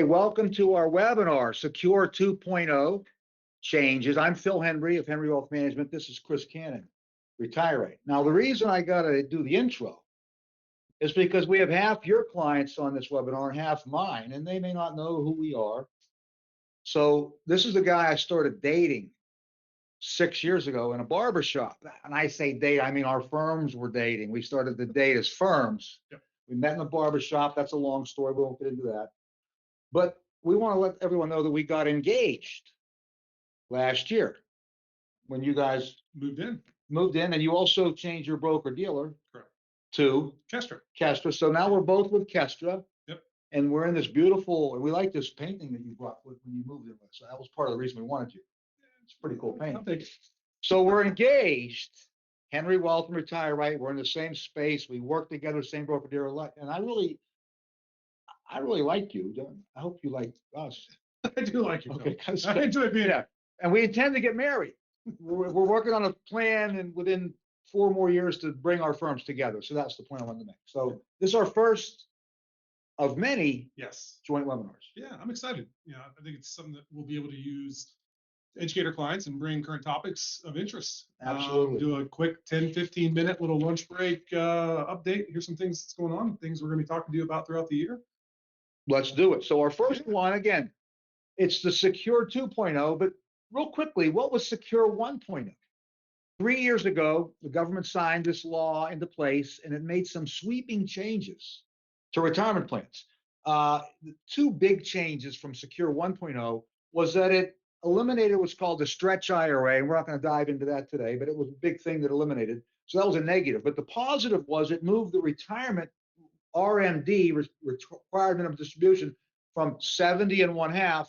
Hey, welcome to our webinar, Secure 2.0 Changes. I'm Phil Henry of Henry Wealth Management. This is Chris Cannon, RetireRight. Now, the reason I got to do the intro is because we have half your clients on this webinar and half mine, and they may not know who we are. So this is the guy I started dating 6 years ago in a barber shop. And I say date, I mean our firms were dating. We started to date as firms. Yep. We met in a barber shop. That's a long story. We won't get into that. But we want to let everyone know that we got engaged last year when you guys Moved in. and you also changed your broker dealer Correct. to Kestra. So now we're both with Kestra. Yep. And we're in this beautiful, and we like this painting that you brought when you moved in with. So that was part of the reason we wanted you. It's a pretty cool I'll painting. take it. So we're engaged. Henry Wealth and RetireRight. We're in the same space. We work together, same broker dealer. And I really like you. I hope you like us. I do like you. Okay. I enjoy being Yeah. And we intend to get married. We're working on a plan, and within 4 more years to bring our firms together. So that's the plan I wanted to make. So this is our first of many joint webinars. Yeah, I'm excited. I think it's something that we'll be able to use to educate our clients and bring current topics of interest. Absolutely. Do a quick 10, 15-minute little lunch break update. Here's some things that's going on, things we're going to be talking to you about throughout the year. Let's do it. So our first one, again, it's the Secure 2.0, but real quickly, what was Secure 1.0? 3 years ago, the government signed this law into place, and it made some sweeping changes to retirement plans. The 2 big changes from Secure 1.0 was that it eliminated what's called the stretch IRA, and we're not going to dive into that today, but it was a big thing that eliminated. So that was a negative. But the positive was it moved the retirement RMD, required minimum distribution, from 70 and 1/2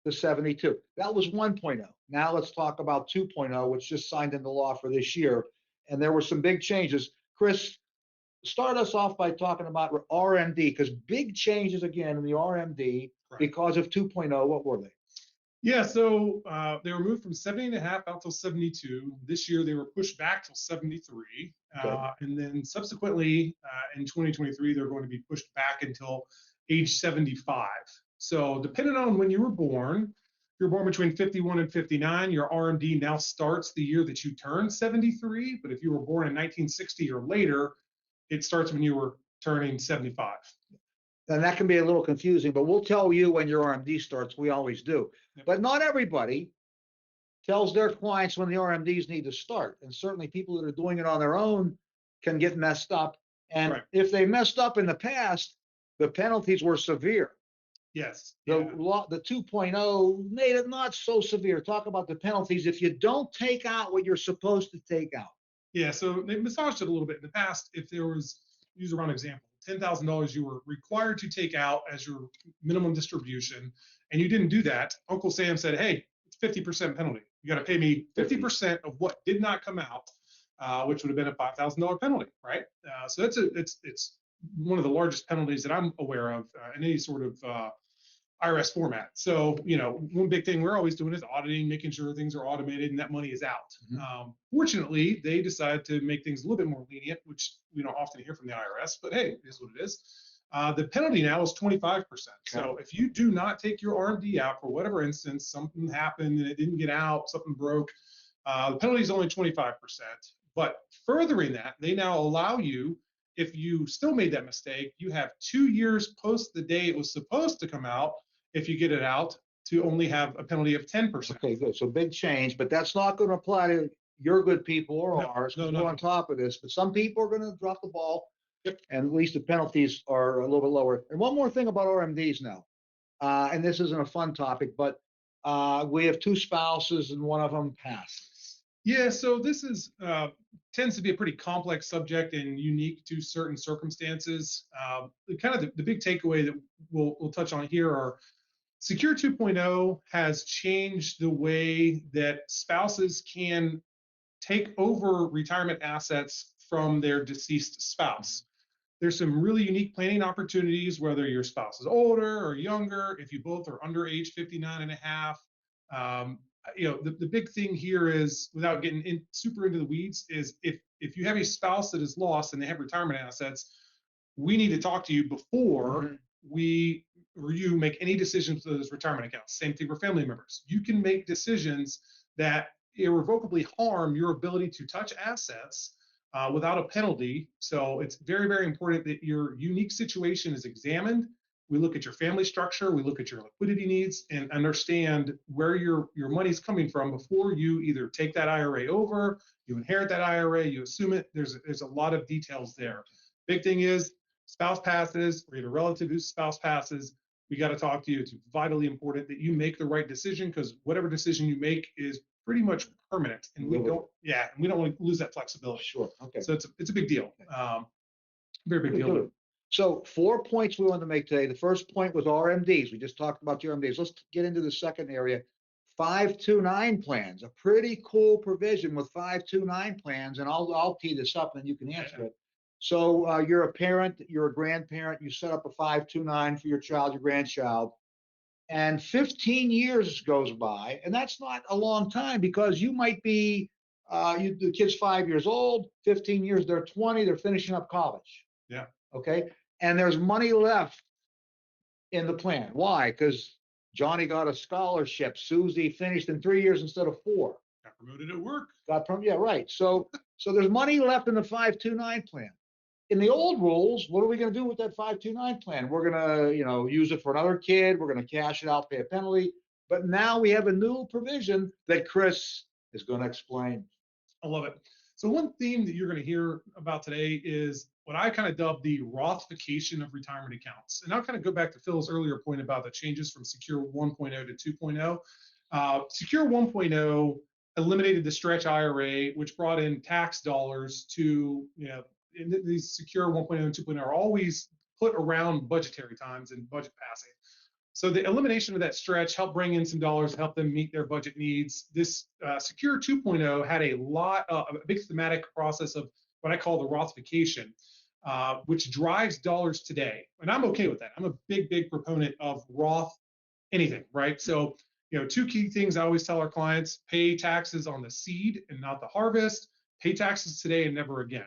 to 72. That was 1.0. Now let's talk about 2.0, which just signed into law for this year. And there were some big changes. Chris, start us off by talking about RMD, because big changes again in the RMD because of 2.0. What were they? Yeah, so they were moved from 70 and 1/2 out till 72. This year they were pushed back till 73. Okay. And then subsequently in 2023, they're going to be pushed back until age 75. So depending on when you were born, if you're born between 51 and 59, your RMD now starts the year that you turn 73. But if you were born in 1960 or later, it starts when you were turning 75. And that can be a little confusing, but we'll tell you when your RMD starts. We always do. Yep. But not everybody tells their clients when the RMDs need to start. And certainly people that are doing it on their own can get messed up. And if they messed up in the past, the penalties were severe. Yes. The 2.0 made it not so severe. Talk about the penalties if you don't take out what you're supposed to take out. Yeah, so they massaged it a little bit in the past. If there was, use a round example, $10,000 you were required to take out as your minimum distribution, and you didn't do that, Uncle Sam said, hey, it's 50% penalty. You got to pay me 50% of what did not come out, which would have been a $5,000 penalty, right? So it's one of the largest penalties that I'm aware of in any sort of IRS format. So, one big thing we're always doing is auditing, making sure things are automated and that money is out. Mm-hmm. Fortunately, they decided to make things a little bit more lenient, which we don't often hear from the IRS, but hey, it is what it is. The penalty now is 25%. So if you do not take your RMD out for whatever instance, something happened and it didn't get out, something broke, the penalty is only 25%. But furthering that, they now allow you, if you still made that mistake, you have 2 years post the day it was supposed to come out, if you get it out, to only have a penalty of 10%. Okay, good. So big change, but that's not going to apply to your good people or ours. No. We're on top of this, but some people are going to drop the ball, and at least the penalties are a little bit lower. And one more thing about RMDs now, and this isn't a fun topic, but we have 2 spouses and one of them passes. Yeah, so this is tends to be a pretty complex subject and unique to certain circumstances. The big takeaway that we'll touch on here are Secure 2.0 has changed the way that spouses can take over retirement assets from their deceased spouse. There's some really unique planning opportunities, whether your spouse is older or younger, if you both are under age 59 and a half. The big thing here is, without getting super into the weeds, is if you have a spouse that is lost and they have retirement assets, we need to talk to you before we or you make any decisions with those retirement accounts. Same thing for family members. You can make decisions that irrevocably harm your ability to touch assets without a penalty. So it's very, very important that your unique situation is examined. We look at your family structure, we look at your liquidity needs, and understand where your money's coming from before you either take that IRA over, you inherit that IRA, you assume it. There's a lot of details there. Big thing is spouse passes, or you have a relative whose spouse passes, we got to talk to you. It's vitally important that you make the right decision, because whatever decision you make is pretty much permanent, and we don't want to lose that flexibility. Sure. Okay. So it's a big deal. Very big deal. So 4 points we wanted to make today. The first point was RMDs. We just talked about the RMDs. Let's get into the second area. 529 plans, a pretty cool provision with 529 plans, and I'll tee this up and you can answer it. So you're a parent, you're a grandparent, you set up a 529 for your child, your grandchild, and 15 years goes by, and that's not a long time, because you might be the kid's 5 years old, 15 years, they're 20, they're finishing up college. Yeah. Okay. And there's money left in the plan. Why? Because Johnny got a scholarship. Susie finished in 3 years instead of 4. Got promoted at work. Yeah, right. So there's money left in the 529 plan. In the old rules, what are we going to do with that 529 plan? We're going to, use it for another kid. We're going to cash it out, pay a penalty. But now we have a new provision that Chris is going to explain. I love it. So one theme that you're going to hear about today is what I kind of dubbed the Rothification of retirement accounts. And I'll kind of go back to Phil's earlier point about the changes from Secure 1.0 to 2.0. Secure 1.0 eliminated the stretch IRA, which brought in tax dollars to, and these Secure 1.0 and 2.0 are always put around budgetary times and budget passing. So the elimination of that stretch helped bring in some dollars to help them meet their budget needs. This Secure 2.0 had a big thematic process of what I call the Rothification, which drives dollars today. And I'm okay with that. I'm a big, big proponent of Roth anything, right? So, two key things I always tell our clients: pay taxes on the seed and not the harvest. Pay taxes today and never again.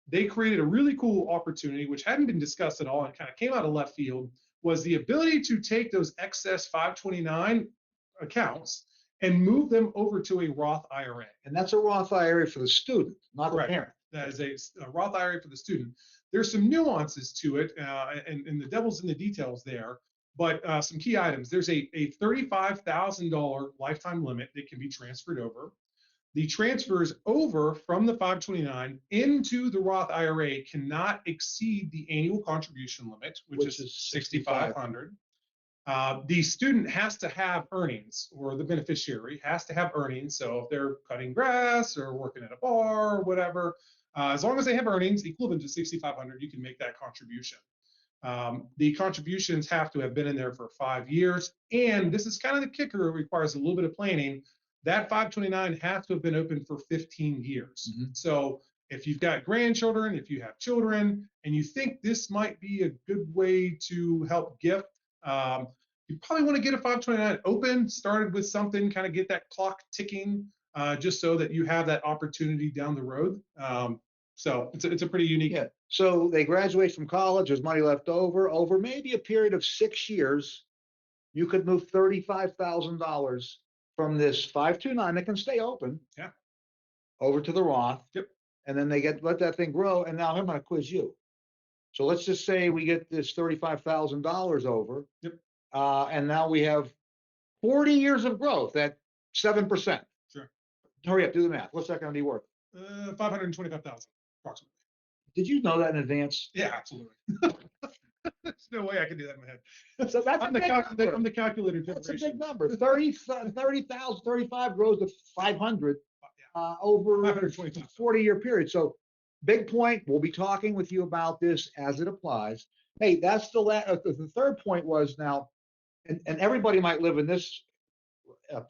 They created a really cool opportunity, which hadn't been discussed at all and kind of came out of left field, was the ability to take those excess 529 accounts and move them over to a Roth IRA. And that's a Roth IRA for the student, not the parent. That is a Roth IRA for the student. There's some nuances to it, and the devil's in the details there, but some key items. There's a $35,000 lifetime limit that can be transferred over. The transfers over from the 529 into the Roth IRA cannot exceed the annual contribution limit, which is $6,500. The student has to have earnings, or the beneficiary has to have earnings. So if they're cutting grass or working at a bar or whatever, as long as they have earnings equivalent to $6,500, you can make that contribution. The contributions have to have been in there for 5 years. And this is kind of the kicker. It requires a little bit of planning. That 529 has to have been open for 15 years. Mm-hmm. So if you've got grandchildren, if you have children, and you think this might be a good way to help gift, you probably want to get a 529 open, started with something, kind of get that clock ticking, just so that you have that opportunity down the road. So it's a pretty unique. Yeah. So they graduate from college, there's money left over maybe a period of 6 years, you could move $35,000 from this 529 that can stay open, over to the Roth. Yep. And then they let that thing grow. And now I'm going to quiz you. So let's just say we get this $35,000 over. Yep. And now we have 40 years of growth at 7%. Sure. Hurry up, do the math. What's that going to be worth? 525,000 approximately. Did you know that in advance? Yeah, absolutely. There's no way I can do that in my head. So that's I'm the calculator generation. That's a big number. 30,000, 35 grows to 500 over a 40-year period. So big point. We'll be talking with you about this as it applies. Hey, that's the third point was now, and everybody might live in this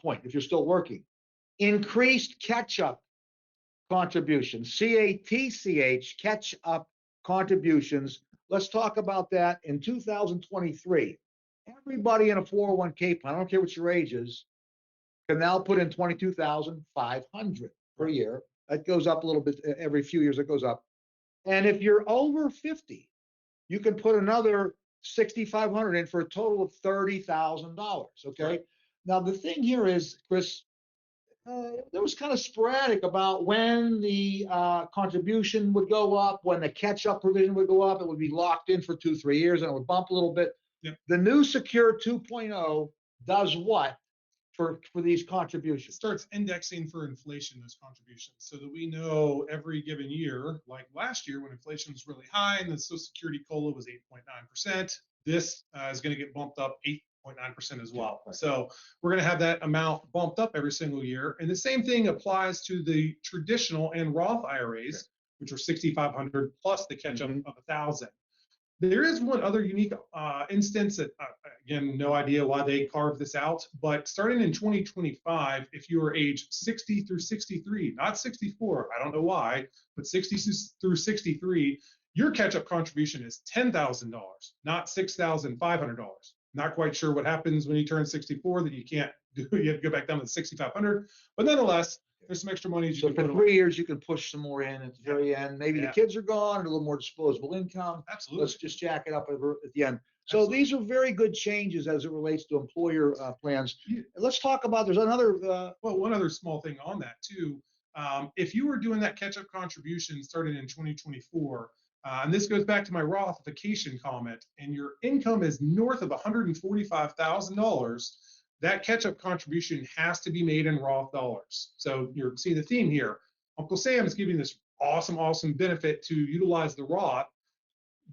point if you're still working. Increased catch-up contributions, CATCH, catch-up contributions. Let's talk about that in 2023. Everybody in a 401k plan, I don't care what your age is, can now put in $22,500 per year. That goes up a little bit every few years. It goes up. And if you're over 50, you can put another $6,500 in for a total of $30,000. Okay. Right. Now the thing here is, Chris, there was kind of sporadic about when the contribution would go up, when the catch-up provision would go up. It would be locked in for 2, 3 years, and it would bump a little bit. Yep. The new Secure 2.0 does what for these It contributions? starts indexing for inflation, those contributions, so that we know every given year, like last year when inflation was really high and the Social Security COLA was 8.9%, this is going to get bumped up 8.9% as well. Right. So we're going to have that amount bumped up every single year. And the same thing applies to the traditional and Roth IRAs, which are 6,500 plus the catch up of 1,000. There is one other unique instance that, again, no idea why they carved this out, but starting in 2025, if you are age 60 through 63, not 64, I don't know why, but 60 through 63, your catch-up contribution is $10,000, not $6,500. Not quite sure what happens when you turn 64 that you can't do, you have to go back down to 6,500, but nonetheless, there's some extra money. So for 3 years, you can push some more in at the very end. Maybe the kids are gone and a little more disposable income. Absolutely. Let's just jack it up at the end. So Absolutely. these are very good changes as it relates to employer plans. Let's talk about, there's another. Well, one other small thing on that too. If you were doing that catch-up contribution starting in 2024, and this goes back to my Rothification comment, and your income is north of $145,000, that catch-up contribution has to be made in Roth dollars. So you're seeing the theme here. Uncle Sam is giving this awesome benefit to utilize the Roth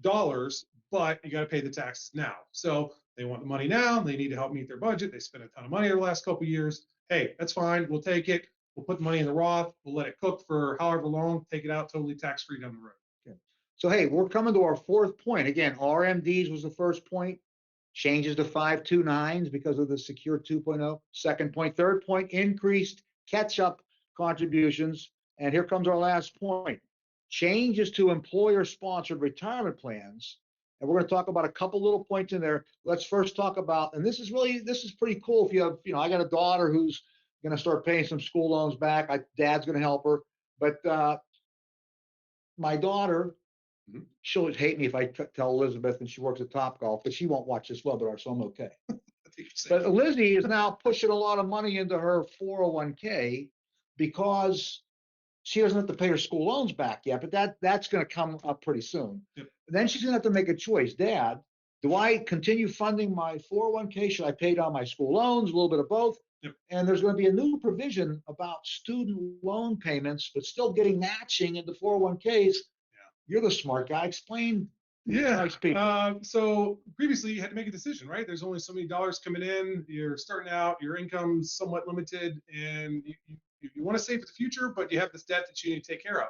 dollars, but you got to pay the taxes now. So they want the money now. They need to help meet their budget. They spent a ton of money over the last couple of years. Hey, that's fine. We'll take it. We'll put the money in the Roth. We'll let it cook for however long. Take it out totally tax-free down the road. Okay. So, hey, we're coming to our fourth point. Again, RMDs was the first point. Changes to 529s because of the Secure 2.0. Second point. Third point, increased catch-up contributions. And here comes our last point. Changes to employer-sponsored retirement plans. And we're going to talk about a couple little points in there. Let's first talk about, and this is pretty cool if you have, I got a daughter who's going to start paying some school loans back. Dad's going to help her. But my daughter, she'll hate me if I tell Elizabeth, and she works at Topgolf, but she won't watch this webinar, so I'm okay. But Lizzie is now pushing a lot of money into her 401k because she doesn't have to pay her school loans back yet, but that's going to come up pretty soon. Yep. Then she's going to have to make a choice. Dad, do I continue funding my 401k? Should I pay down my school loans? A little bit of both. Yep. And there's going to be a new provision about student loan payments, but still getting matching into 401ks. You're the smart guy. Explain. Yeah. So previously you had to make a decision, right? There's only so many dollars coming in. You're starting out. Your income's somewhat limited, and you want to save for the future, but you have this debt that you need to take care of.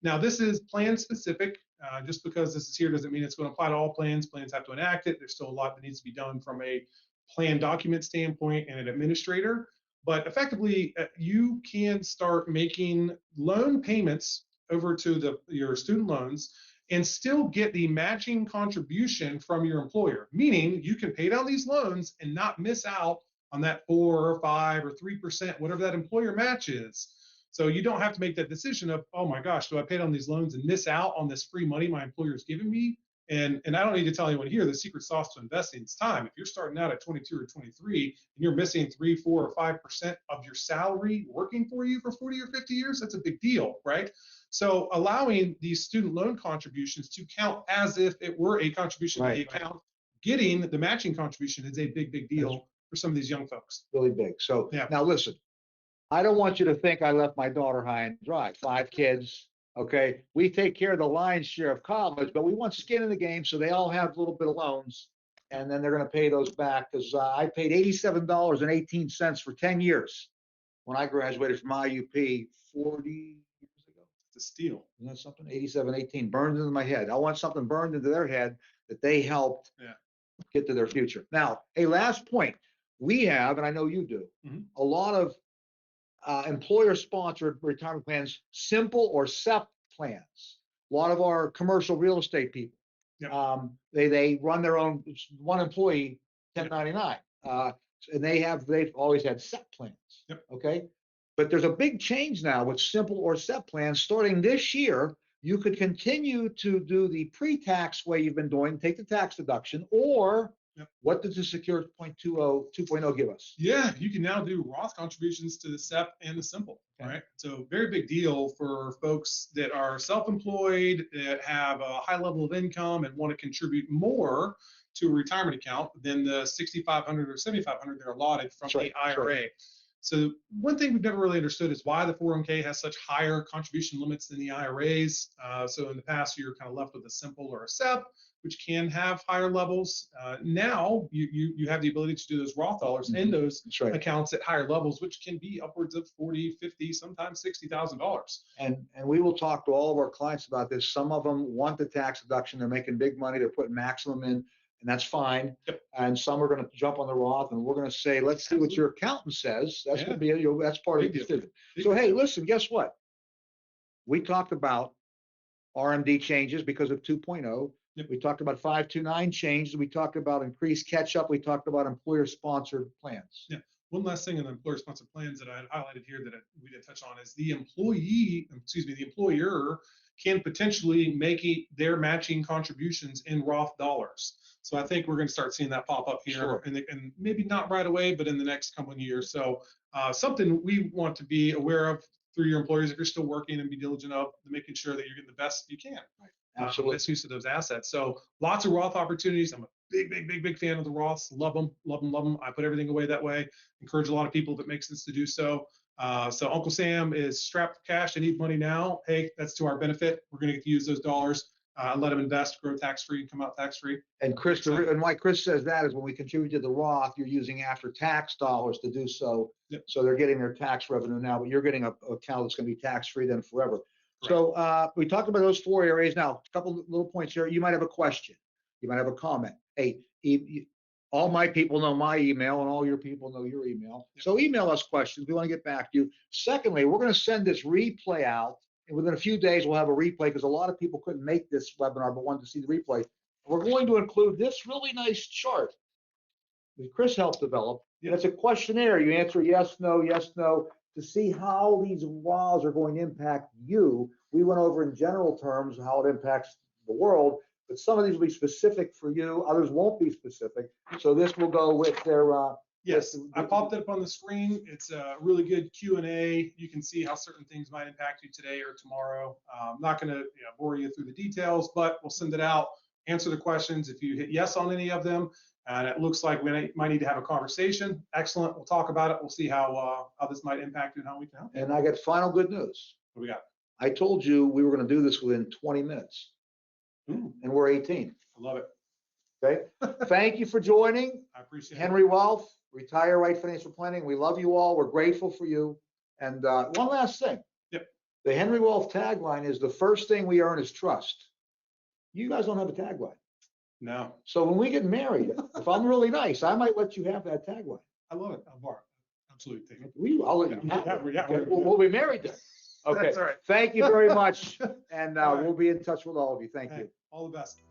Now this is plan specific. Just because this is here doesn't mean it's going to apply to all plans. Plans have to enact it. There's still a lot that needs to be done from a plan document standpoint and an administrator. But effectively, you can start making loan payments over to your student loans and still get the matching contribution from your employer, meaning you can pay down these loans and not miss out on that 4 or 5 or 3%, whatever that employer match is. So you don't have to make that decision of, oh my gosh, do I pay down these loans and miss out on this free money my employer is giving me? And I don't need to tell anyone here, the secret sauce to investing is time. If you're starting out at 22 or 23 and you're missing 3, 4, or 5% of your salary working for you for 40 or 50 years, that's a big deal, right? So allowing these student loan contributions to count as if it were a contribution to the account, getting the matching contribution is a big deal for some of these young folks. Really big. So now listen, I don't want you to think I left my daughter high and dry. 5 kids. Okay. We take care of the lion's share of college, but we want skin in the game. So they all have a little bit of loans, and then they're going to pay those back because I paid $87.18 for 10 years when I graduated from IUP 40 years ago. It's a steal. Isn't that something? 87.18 burned into my head. I want something burned into their head that they helped get to their future. Now, a last point. We have, and I know you do, a lot of employer-sponsored retirement plans, simple or SEP plans. A lot of our commercial real estate people, they run their own one employee 1099, and they've always had SEP plans. Okay, but there's a big change now with simple or SEP plans starting this year. You could continue to do the pre-tax way you've been doing, take the tax deduction, or Yep. what does the Secure 2.0 give us? Yeah, you can now do Roth contributions to the SEP and the Simple, Okay. right? So very big deal for folks that are self-employed, that have a high level of income and want to contribute more to a retirement account than the 6,500 or 7,500 they're allotted from the IRA. So one thing we've never really understood is why the 401k has such higher contribution limits than the IRAs. So in the past, you're kind of left with a Simple or a SEP, which can have higher levels. Now you have the ability to do those Roth dollars in those accounts at higher levels, which can be upwards of 40, 50, sometimes $60,000. And we will talk to all of our clients about this. Some of them want the tax deduction. They're making big money. They're putting maximum in, and that's fine. Yep. And some are going to jump on the Roth, and we're going to say, let's see what your accountant says. That's going to be, that's part of the decision. So, hey, listen, guess what? We talked about RMD changes because of 2.0. Yep. We talked about 529 changes. We talked about increased catch-up. We talked about employer-sponsored plans. Yeah. One last thing on the employer-sponsored plans that I had highlighted here that we didn't touch on is the employer can potentially make their matching contributions in Roth dollars. So I think we're going to start seeing that pop up here, and maybe not right away, but in the next couple of years. So something we want to be aware of through your employers if you're still working, and be diligent of making sure that you're getting the best you can. Right. Absolutely. Best use of those assets. So lots of Roth opportunities. I'm a big fan of the Roths. Love them. I put everything away that way. Encourage a lot of people if it makes sense to do so. So Uncle Sam is strapped for cash. I need money now. Hey, that's to our benefit. We're going to get to use those dollars. Let them invest, grow tax-free, and come out tax-free. And Chris, and why Chris says that is when we contribute to the Roth, you're using after-tax dollars to do so. Yep. So they're getting their tax revenue now, but you're getting a account that's going to be tax-free then forever. Correct. So we talked about those 4 areas. Now, a couple little points here. You might have a question. You might have a comment. Hey, all my people know my email, and all your people know your email. Yep. So email us questions. We want to get back to you. Secondly, we're going to send this replay out. And within a few days, we'll have a replay because a lot of people couldn't make this webinar but wanted to see the replay. We're going to include this really nice chart that Chris helped develop. Yep. It's a questionnaire. You answer yes, no, to see how these laws are going to impact you. We went over in general terms how it impacts the world, but some of these will be specific for you. Others won't be specific. So this will go with their yes, I popped it up on the screen. It's a really good Q&A. You can see how certain things might impact you today or tomorrow. I'm not going to bore you through the details, but we'll send it out, answer the questions. If you hit yes on any of them, and it looks like we might need to have a conversation, excellent. We'll talk about it. We'll see how this might impact you and how we can help you. And I got final good news. What we got? I told you we were going to do this within 20 minutes. Ooh. And we're 18. I love it. Okay. Thank you for joining. I appreciate it. Henry Wealth, RetireRight Financial Planning. We love you all. We're grateful for you. And one last thing. Yep. The Henry Wealth tagline is the first thing we earn is trust. You guys don't have a tagline. No. So when we get married, if I'm really nice, I might let you have that tagline. I love it. I'll borrow it. Absolutely. I'll let you have it. Yeah, Okay. We'll be married then. Okay. That's all right. Thank you very much. And we'll be in touch with all of you. Thank you. All the best.